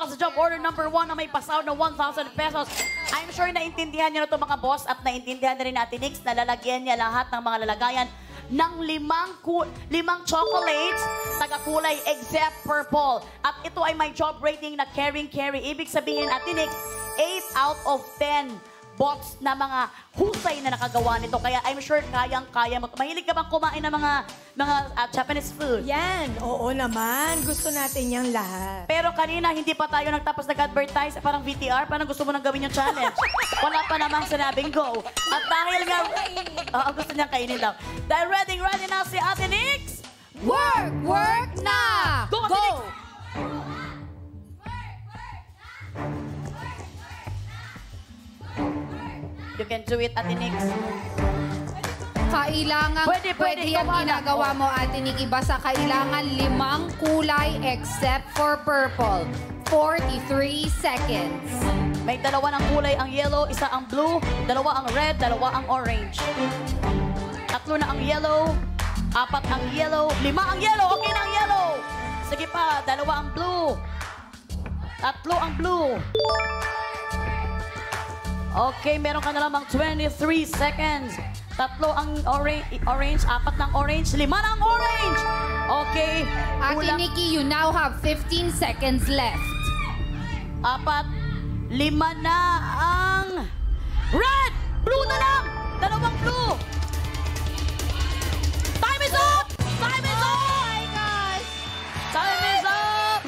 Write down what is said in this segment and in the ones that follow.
para sa job order number 1 na may pasahod na 1,000 pesos. I'm sure naintindihan niyo na ito mga boss at naintindihan na rin natin Nix na lalagyan niya lahat ng mga lalagayan ng limang chocolates taga-kulay except purple. At ito ay may job rating na caring carry. Ibig sabihin natin Nix, 8 out of 10 bots na mga husay na nakagawa nito. Kaya I'm sure kayang-kaya mo. Mahilig ka bang kumain ng mga Japanese food? Yan, oo naman. Gusto natin yan lahat. Pero kanina, hindi pa tayo nagtapos nag-advertise. Parang VTR, parang gusto mo nang gawin yung challenge. Wala pa namang sinabing go. At dahil nga, gusto niyang kainin daw. Dahil ready na si Ate Nix. Work na! Go! Go! You can do it, Ate Nix. Kailangan, Pwede, yung ikaw ginagawa mo, Ate Nick. Ibasa, kailangan 5 kulay except for purple. 43 seconds. May 2 ng kulay ang yellow, 1 ang blue, 2 ang red, 2 ang orange. 3 na ang yellow, 4 ang yellow, 5 ang yellow. Okay na ang yellow. Sige pa, 2 ang blue. 3 ang blue. Okay, meron ka na lamang 23 seconds. 3 ang orange, 4 ng orange, 5 ng orange. Okay. Ate Nikki, you now have 15 seconds left. 4, 5 na ang red! Blue na lang! 2 blue! Time is up! Time is up! Oh my gosh! Time is up!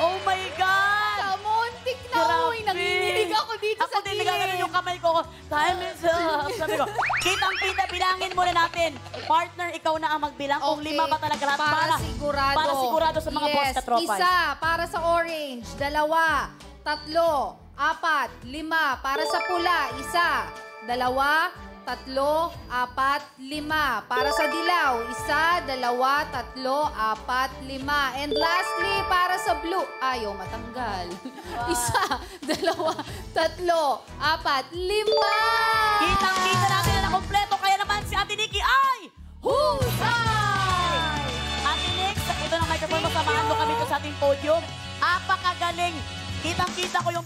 Oh my God! Muntik na uy. Nanginginig ako dito Ako sa din nagaganon yung kamay ko. Time is up! Sabi ko, kitang-kita, bilangin muna natin. Partner, ikaw na ang magbilang kung 5 ba talaga lahat. Para sigurado. Para sigurado sa mga boss katropay. 1 para sa orange, 2, 3, 4, 5. Para sa pula, 1, 2, 3, 4, 5. Para sa dilaw, 1, 2, 3, 4, 5. And lastly, para sa blue, ayaw matanggal. 1, 2, 3, 4, 5. Kitang-kita natin na nakompleto. Kaya naman si Ate Nikki ay husay! Ate Nix, ito na microphone mo. Samahan mo kami ito sa ating podium. Apakagaling. Kitang-kita ko yung